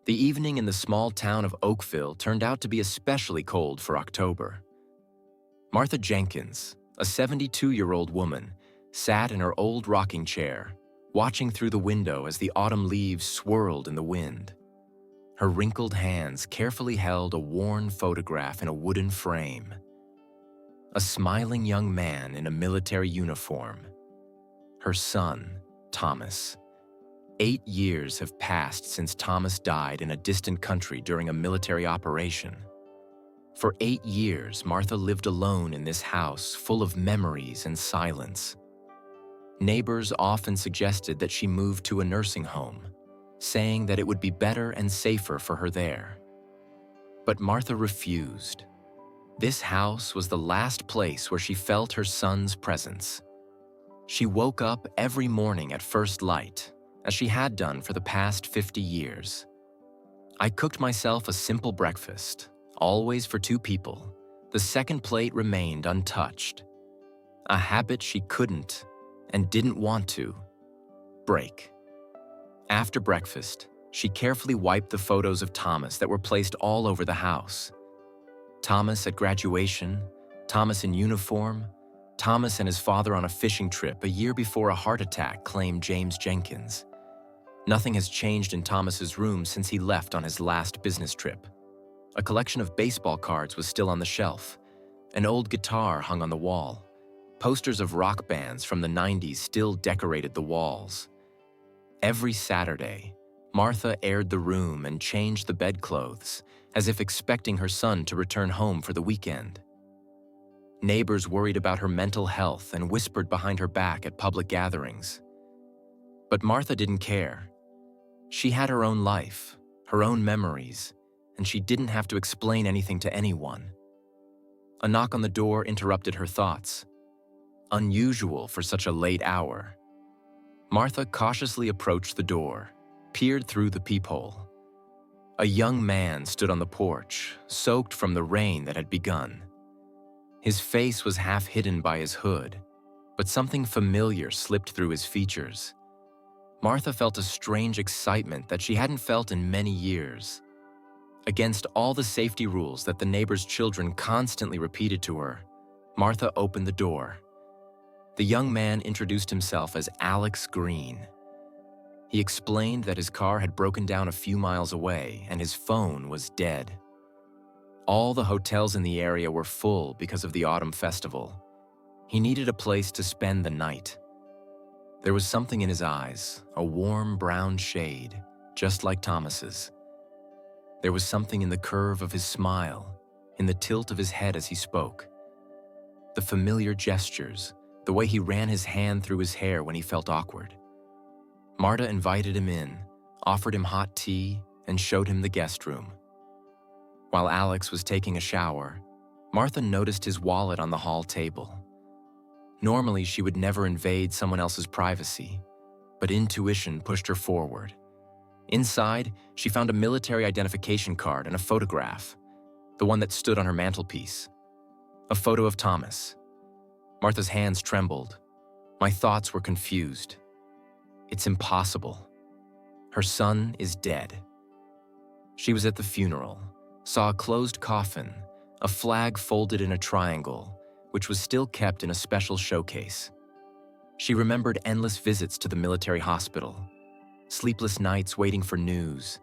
The evening in the small town of Oakville turned out to be especially cold for October. Martha Jenkins, a 72-year-old woman, sat in her old rocking chair, watching through the window as the autumn leaves swirled in the wind. Her wrinkled hands carefully held a worn photograph in a wooden frame. A smiling young man in a military uniform. Her son, Thomas. 8 years have passed since Thomas died in a distant country during a military operation. For 8 years, Martha lived alone in this house full of memories and silence. Neighbors often suggested that she move to a nursing home, saying that it would be better and safer for her there. But Martha refused. This house was the last place where she felt her son's presence. She woke up every morning at first light, as she had done for the past 50 years. I cooked myself a simple breakfast, always for 2 people. The second plate remained untouched. A habit she couldn't, and didn't want to, break. After breakfast, she carefully wiped the photos of Thomas that were placed all over the house. Thomas at graduation, Thomas in uniform, Thomas and his father on a fishing trip a year before a heart attack claimed James Jenkins. Nothing has changed in Thomas's room since he left on his last business trip. A collection of baseball cards was still on the shelf. An old guitar hung on the wall. Posters of rock bands from the 90s still decorated the walls. Every Saturday, Martha aired the room and changed the bedclothes, as if expecting her son to return home for the weekend. Neighbors worried about her mental health and whispered behind her back at public gatherings. But Martha didn't care. She had her own life, her own memories, and she didn't have to explain anything to anyone. A knock on the door interrupted her thoughts. Unusual for such a late hour. Martha cautiously approached the door, peered through the peephole. A young man stood on the porch, soaked from the rain that had begun. His face was half hidden by his hood, but something familiar slipped through his features. Martha felt a strange excitement that she hadn't felt in many years. Against all the safety rules that the neighbor's children constantly repeated to her, Martha opened the door. The young man introduced himself as Alex Green. He explained that his car had broken down a few miles away and his phone was dead. All the hotels in the area were full because of the autumn festival. He needed a place to spend the night. There was something in his eyes, a warm brown shade, just like Thomas's. There was something in the curve of his smile, in the tilt of his head as he spoke. The familiar gestures, the way he ran his hand through his hair when he felt awkward. Martha invited him in, offered him hot tea, and showed him the guest room. While Alex was taking a shower, Martha noticed his wallet on the hall table. Normally, she would never invade someone else's privacy, but intuition pushed her forward. Inside, she found a military identification card and a photograph, the one that stood on her mantelpiece. A photo of Thomas. Martha's hands trembled. My thoughts were confused. It's impossible. Her son is dead. She was at the funeral, saw a closed coffin, a flag folded in a triangle, which was still kept in a special showcase. She remembered endless visits to the military hospital, sleepless nights waiting for news,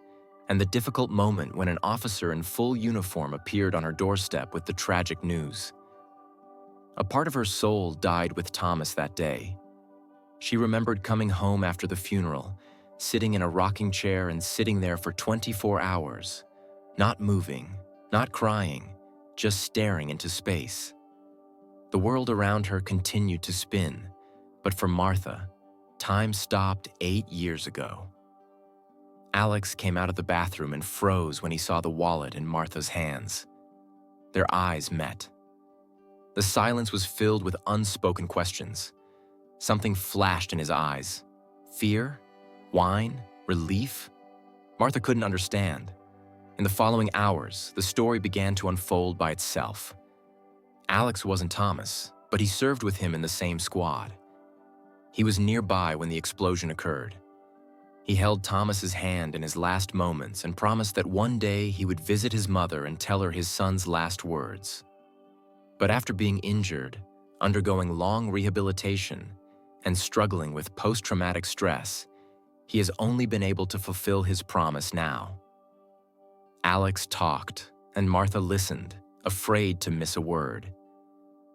and the difficult moment when an officer in full uniform appeared on her doorstep with the tragic news. A part of her soul died with Thomas that day. She remembered coming home after the funeral, sitting in a rocking chair and sitting there for 24 hours, not moving, not crying, just staring into space. The world around her continued to spin, but for Martha, time stopped 8 years ago. Alex came out of the bathroom and froze when he saw the wallet in Martha's hands. Their eyes met. The silence was filled with unspoken questions. Something flashed in his eyes. Fear? Wine? Relief? Martha couldn't understand. In the following hours, the story began to unfold by itself. Alex wasn't Thomas, but he served with him in the same squad. He was nearby when the explosion occurred. He held Thomas's hand in his last moments and promised that one day he would visit his mother and tell her his son's last words. But after being injured, undergoing long rehabilitation, and struggling with post-traumatic stress, he has only been able to fulfill his promise now. Alex talked, and Martha listened, afraid to miss a word.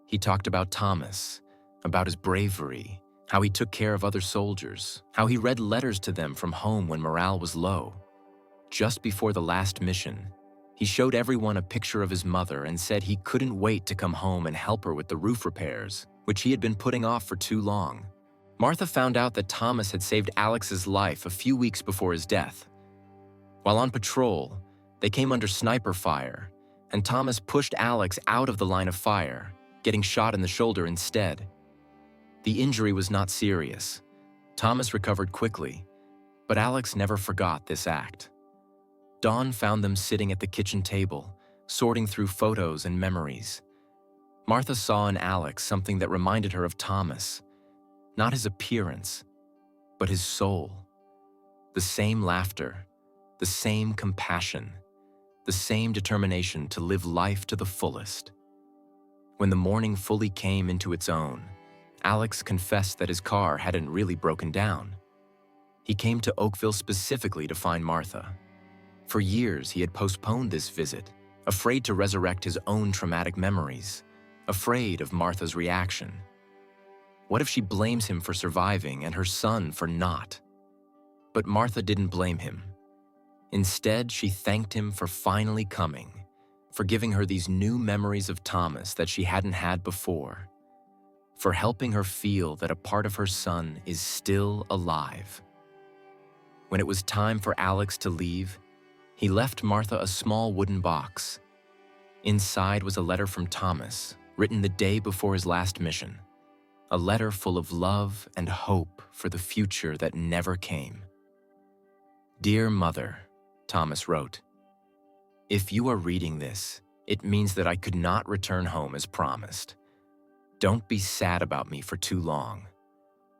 He talked about Thomas, about his bravery, how he took care of other soldiers, how he read letters to them from home when morale was low. Just before the last mission, he showed everyone a picture of his mother and said he couldn't wait to come home and help her with the roof repairs, which he had been putting off for too long. Martha found out that Thomas had saved Alex's life a few weeks before his death. While on patrol, they came under sniper fire, and Thomas pushed Alex out of the line of fire, getting shot in the shoulder instead. The injury was not serious. Thomas recovered quickly, but Alex never forgot this act. Dawn found them sitting at the kitchen table, sorting through photos and memories. Martha saw in Alex something that reminded her of Thomas, not his appearance, but his soul. The same laughter, the same compassion, the same determination to live life to the fullest. When the morning fully came into its own, Alex confessed that his car hadn't really broken down. He came to Oakville specifically to find Martha. For years, he had postponed this visit, afraid to resurrect his own traumatic memories, afraid of Martha's reaction. What if she blames him for surviving and her son for not? But Martha didn't blame him. Instead, she thanked him for finally coming, for giving her these new memories of Thomas that she hadn't had before, for helping her feel that a part of her son is still alive. When it was time for Alex to leave, he left Martha a small wooden box. Inside was a letter from Thomas, written the day before his last mission, a letter full of love and hope for the future that never came. "Dear Mother," Thomas wrote, "if you are reading this, it means that I could not return home as promised. Don't be sad about me for too long.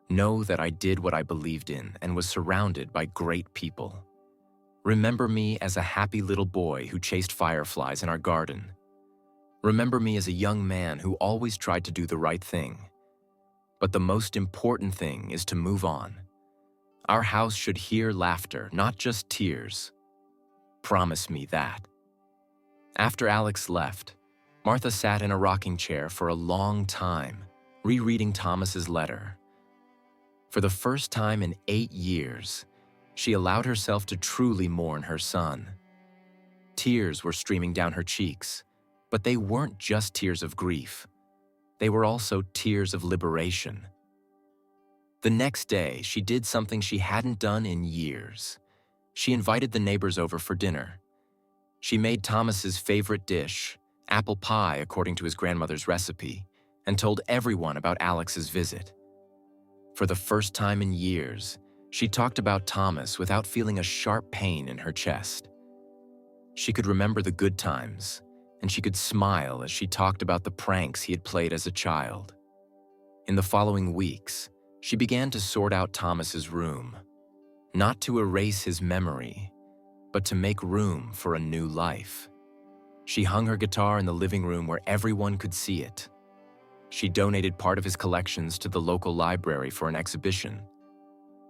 Know that I did what I believed in and was surrounded by great people. Remember me as a happy little boy who chased fireflies in our garden. Remember me as a young man who always tried to do the right thing. But the most important thing is to move on. Our house should hear laughter, not just tears. Promise me that." After Alex left, Martha sat in a rocking chair for a long time, rereading Thomas's letter. For the first time in 8 years, she allowed herself to truly mourn her son. Tears were streaming down her cheeks, but they weren't just tears of grief. They were also tears of liberation. The next day, she did something she hadn't done in years. She invited the neighbors over for dinner. She made Thomas's favorite dish, apple pie according to his grandmother's recipe, and told everyone about Alex's visit. For the first time in years, she talked about Thomas without feeling a sharp pain in her chest. She could remember the good times, and she could smile as she talked about the pranks he had played as a child. In the following weeks, she began to sort out Thomas's room, not to erase his memory, but to make room for a new life. She hung her guitar in the living room where everyone could see it. She donated part of his collections to the local library for an exhibition.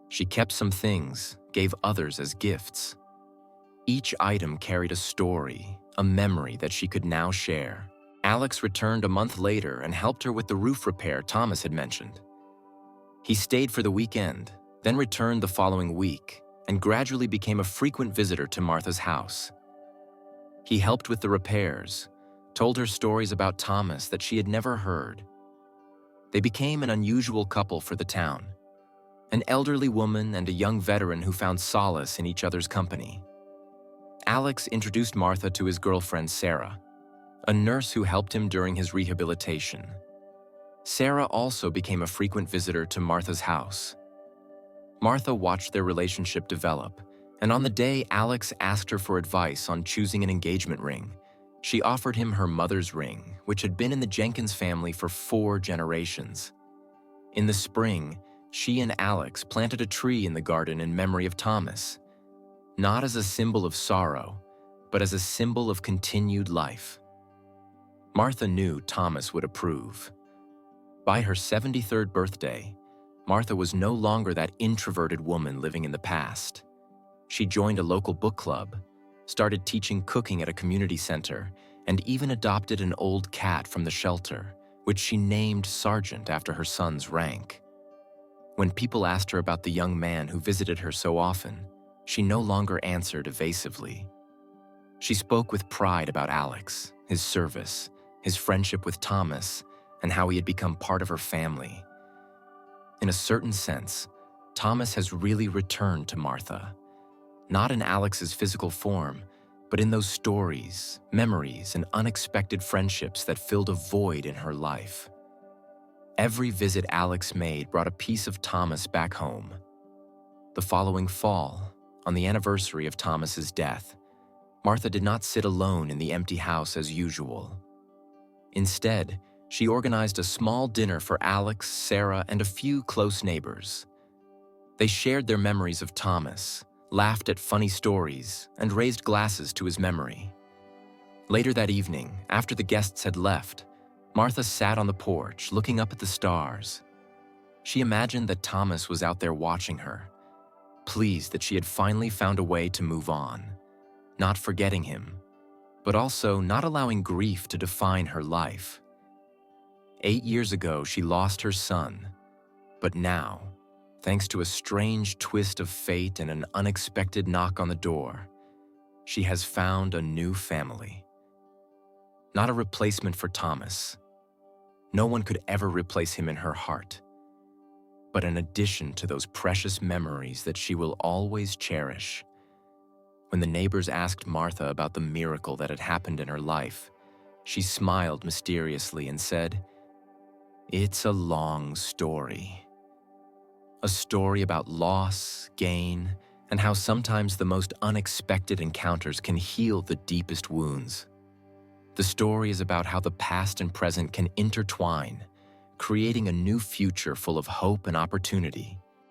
She kept some things, gave others as gifts. Each item carried a story, a memory that she could now share. Alex returned a month later and helped her with the roof repair Thomas had mentioned. He stayed for the weekend, then returned the following week, and gradually became a frequent visitor to Martha's house. He helped with the repairs, told her stories about Thomas that she had never heard. They became an unusual couple for the town, an elderly woman and a young veteran who found solace in each other's company. Alex introduced Martha to his girlfriend Sarah, a nurse who helped him during his rehabilitation. Sarah also became a frequent visitor to Martha's house. Martha watched their relationship develop, and on the day Alex asked her for advice on choosing an engagement ring, she offered him her mother's ring, which had been in the Jenkins family for 4 generations. In the spring, she and Alex planted a tree in the garden in memory of Thomas, not as a symbol of sorrow, but as a symbol of continued life. Martha knew Thomas would approve. By her 73rd birthday, Martha was no longer that introverted woman living in the past. She joined a local book club, started teaching cooking at a community center, and even adopted an old cat from the shelter, which she named Sergeant after her son's rank. When people asked her about the young man who visited her so often, she no longer answered evasively. She spoke with pride about Alex, his service, his friendship with Thomas, and how he had become part of her family. In a certain sense, Thomas has really returned to Martha, not in Alex's physical form, but in those stories, memories, and unexpected friendships that filled a void in her life. Every visit Alex made brought a piece of Thomas back home. The following fall, on the anniversary of Thomas's death, Martha did not sit alone in the empty house as usual. Instead, she organized a small dinner for Alex, Sarah, and a few close neighbors. They shared their memories of Thomas, laughed at funny stories, and raised glasses to his memory. Later that evening, after the guests had left, Martha sat on the porch looking up at the stars. She imagined that Thomas was out there watching her, pleased that she had finally found a way to move on, not forgetting him, but also not allowing grief to define her life. 8 years ago, she lost her son, but now, thanks to a strange twist of fate and an unexpected knock on the door, she has found a new family. Not a replacement for Thomas. No one could ever replace him in her heart, but an addition to those precious memories that she will always cherish. When the neighbors asked Martha about the miracle that had happened in her life, she smiled mysteriously and said, "It's a long story. A story about loss, gain, and how sometimes the most unexpected encounters can heal the deepest wounds. The story is about how the past and present can intertwine, creating a new future full of hope and opportunity."